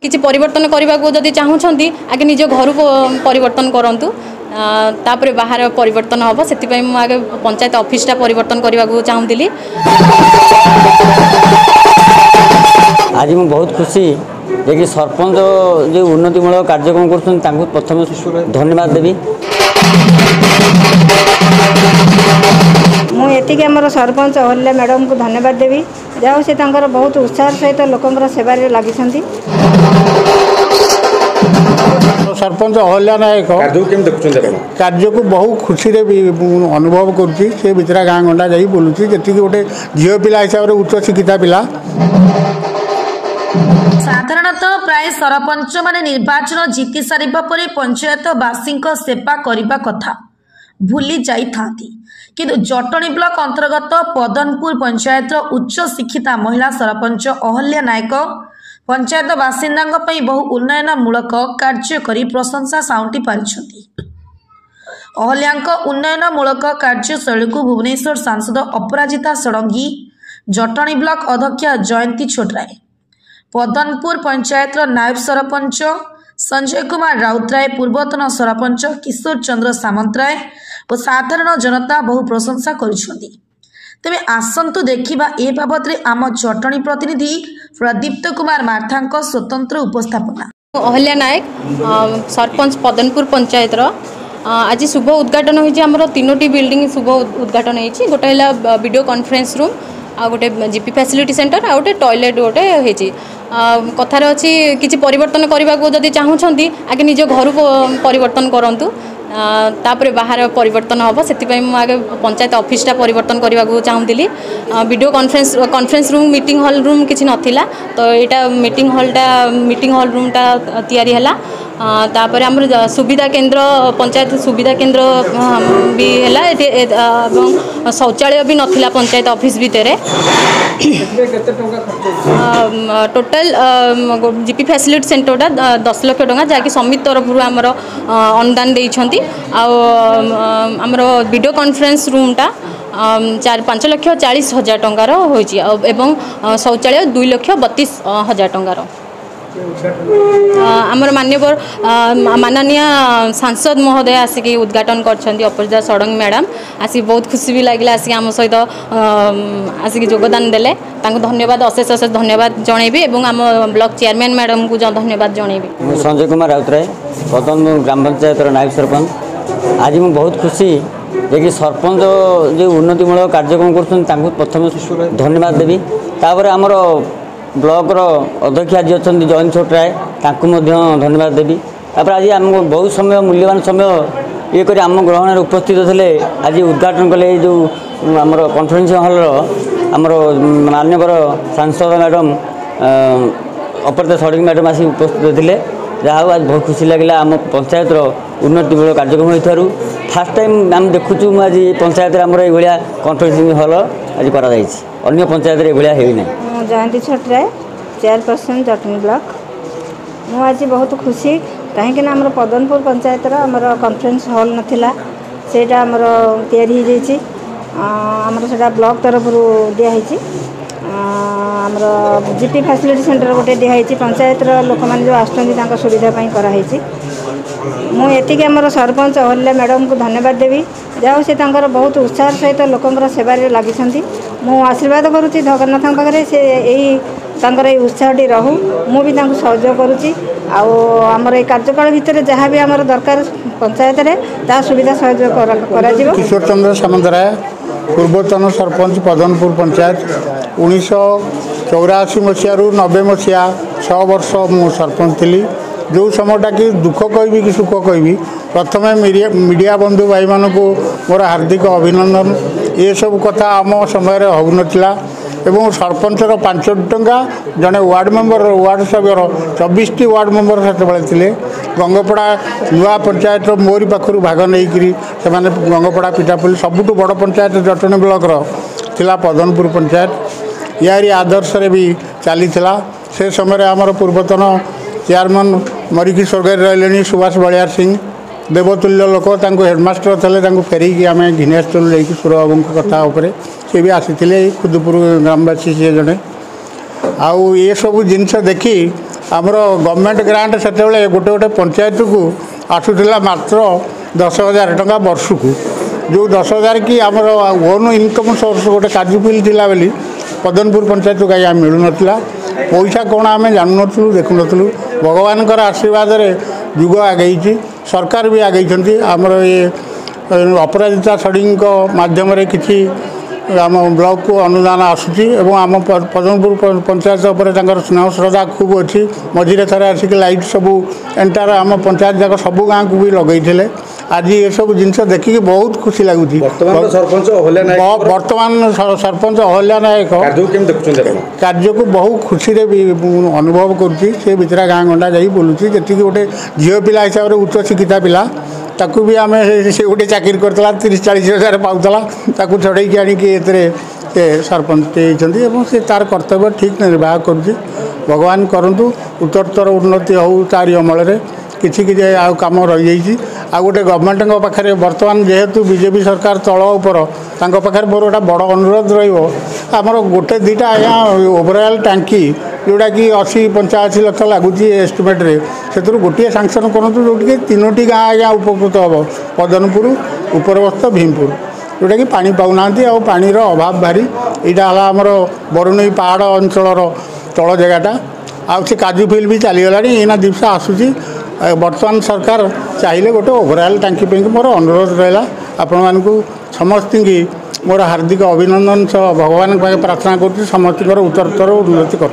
किसी परिवर्तन करने को जदि चाहूँगी आगे निज घर परिवर्तन करूँ तापर बाहर परिवर्तन हम से आगे पंचायत ऑफिसटा परिवर्तन करने को चाहूँगी। आज मुझे बहुत खुशी जे सरपंच जो उन्नतिमूलक कार्यक्रम कर प्रथम धन्यवाद देवी। मुझे आमर सरपंच अहल्या मैडम को धन्यवाद देवी जाओ से बहुत उत्साह सहित लोकंर सेवार लगी। सरपंच अहल्या नायक कार्य को बहुत खुशी अनुभव कर भितर गाँ गंडा जा बुलूँ जी गोटे झील पिला हिसाब से उच्च शिक्षिता पिला। साधारणतः प्राय सरपंच माने निर्वाचन जीति सारिबा परे पंचायतवासी सेवा करने कथा भूली जाइथांती किंतु जटणी ब्लॉक अंतर्गत पदनपुर पंचायत उच्च शिक्षिता महिला सरपंच अहल्या नायक पंचायत बासिंदा बहु उन्नयनमूलक कार्य करी प्रशंसा साउंटी पारिछंती। अहल्या उन्नयनमूलक कार्यशैली को भुवनेश्वर सांसद अपराजिता षडंगी, जटणी ब्लॉक अध्यक्ष जयंती छोटराय, पदनपुर पंचायत नायब सरपंच संजय कुमार राउतराय, पूर्वतन सरपंच किशोर चंद्र सामंतराय और साधारण जनता बहु प्रशंसा करुछंती। तेबे आसंतु देखिबा ए बाबत आम जटणी प्रतिनिधि प्रदीप्त कुमार मार्था स्वतंत्र उपस्थापना। अहल्या नायक सरपंच पदनपुर पंचायत आज शुभ उद्घाटन होइछि। हमर तीनोटी बिल्डिंग शुभ उद्घाटन होइछि। गोटे हला वीडियो कॉन्फ्रेंस रूम आ गोटे जीपी फैसिलिटी सेंटर आ गोटे टॉयलेट गोटे होइछि। कथार अच्छी किसी परिवर्तन करने को जदि चाहूँगी आगे निज घर परिवर्तन करूँ तापर बाहर परिवर्तन हम से आगे पंचायत ऑफिसटा परिवर्तन करने को चाहूँगी। Video conference room meeting hall room किसी नाला तो यहाँ मीटिंग हॉल रूमटा तैयारी है। तापर आम सुविधा केंद्र पंचायत सुविधा केंद्र भी है शौचालय भी नाला पंचायत ऑफिस भितर टोटल जीपी फैसिलिटी सेंटरटा 10 लाख टंका जहाँकि समिति तरफ आमर अनुदान देइछंती। आमर वीडियो कॉन्फ्रेंस रूमटा 5,40,000 टंकार होइछि एवं शौचालय 2,32,000 टंकार। आमर माननीय सांसद महोदय आसिक उद्घाटन कर अपराजिता षडंगी मैडम आसिक बहुत खुशी भी लगे आसिक आम सहित आसिक योगदान देले धन्यवाद अशेष अशेष धन्यवाद जनइबी एवं आम ब्लॉक चेयरमैन मैडम को धन्यवाद जनइबी। संजय कुमार राउतराय पदनपुर ग्राम पंचायत नायब सरपंच आज मुझे बहुत खुशी जे सरपंच जो उन्नतिमूलक कार्यक्रम कर प्रथम धन्यवाद देवी। तापर आमर ब्लॉक अध्यक्ष आज अच्छा जयंती छोटराय धन्यवाद देवी। तापर आज आम बहुत समय मूल्यवान समय ये कर आम ग्रहण उपस्थित थे आज उद्घाटन कले जो आमर कॉन्फ्रेंस हॉल आमर मान्यवर सांसद मैडम अपराजिता षडंगी मैडम आसी उपस्थित थे। जहाँ आज बहुत खुशी लगे आम पंचायत उन्नतिमूलक कार्यक्रम हो फास्ट टाइम आम देखुचु आज पंचायत आमर ये कॉन्फ्रेंस हॉल आज कर अन्य पंचायत ये जयंती छोटराय चेयरपर्सन जटनी ब्लॉक मु आज बहुत खुशी कहीं आमर पदनपुर पंचायत आमर कॉन्फ्रेंस हॉल नाला सेटा आमर तैयारी हो जामर ब्लॉक तरफ दिखाई आमर जीपी फैसिलिटी सेंटर गोटे दिखाई पंचायत लोक मैंने जो आसुँच सुविधापी कराई। मुझे आमर सरपंच अहल्या मैडम को धन्यवाद देवी जाओ से बहुत उत्साह सहित लोकंर सेवार लगी। मु आशीर्वाद करुँची जगन्नाथ पाखे से यही उत्साहटी रहू मु भी सहयोग करुँची आमर ये कार्यकाल भितर जहाँ भी आमर दरकार पंचायत ता सुविधा सहयोग कर। किशोर चंद्र सामंतराय पूर्वतन सरपंच पदनपुर पंचायत 1984 मसीह 90 मसीहा 6 वर्ष मु सरपंच थी। जो समयटा कि दुख कहि कि सुख कहि प्रथम मीडिया बंधु भाई मान को मोर हार्दिक अभिनंदन। ये सब कथा आम समय हो नाला एवं सरपंचर 5 टंका जड़े वार्ड मेंबर वार्ड सभ्यर 24 वार्ड मेंबर से गंगपड़ा नुआ पंचायत मोरी पाखु भाग नहीं से गंगपड़ा पिठापुली सबुठ बड़ पंचायत जटनी ब्लॉक थिला पदनपुर पंचायत यारी आदर्श भी चली से समय आमर पूर्वतन चेयरमैन मरिकी स्वर्ग रही सुभाष बलियार सिंह देवतुल्य लोक हेडमास्टर थे फेरिकी आम घिनेश्वर जाकि सुर बाबू कथा सी भी आसी खुदपुर ग्रामवासी सी जड़े आउ ये सब जिनस देखी आमर गवर्नमेंट ग्रांट से गोटे गोटे पंचायत को आसूला मात्र 10,000 टंका वर्ष को जो 10,000 कि आमर ओन इनकम सोर्स गोटे काजुफिल थिला बेली पदनपुर पंचायत को कहीं मिलू नाला पैसा कौन आम जानू देखु नु भगवान आशीर्वाद जुग आगे सरकार भी आगे आमर ये अपराजिता षड़ी मध्यम किसी आम ब्लॉक को अनुदान आसूची आम पदमपुर पंचायत उपर स्नेह श्रद्धा खूब अच्छी मझे थे आसिक लाइट सबू एंटार आम पंचायत जाक सबू गाँव को भी लगे आज ये सब जिनस देखिए बहुत खुशी लगुच। बर्तमान सरपंच अहल्या नायक कार्य को बहुत खुशी अनुभव कर भितरा गाँ गंडा जा बुलूची जी गोटे झील पिला हिसाब से उच्च शिक्षिता पिला ताकू भी आम से गोटे चाकरी करता 30-40 हज़ार पाऊला ताकू चढ़ई आणिकी सरपंच से तार कर्तव्य ठीक निर्वाह कर भगवान करूँ उत्तरोत्तर उन्नति हो तारी अमल किसी कम रही आ गोटे गवर्नमेंट पाखे बर्तमान जेहेतु बीजेपी सरकार तल उपर पाखे मोर गोटा बड़ अनुरोध रमर गोटे दुटा आज्ञा ओवरऑल टांकी जोटा कि 80-85 लाख लगुच एस्टिमेट्रे से गोटे सांसन करूँ जो 3टी गाँ आज्ञा उपकृत हम पदनपुर उपरबस्त भीमपुर जोटा कि पानी पाऊना आ पानी अभाव भारी यहाँ आमर बरुणई पहाड़ अंचल तल जगटा आ काजू फिल भी चलीगला एना दिवस आसूसी बर्तमान सरकार चाहिए गोटे ओवरऑल टांकी पे मोर अनुरोध रहा आपण मानक समस्त की मोर हार्दिक अभिनंदन सह भगवान प्रार्थना कर समस्त उत्तरोत्तर उन्नति कर।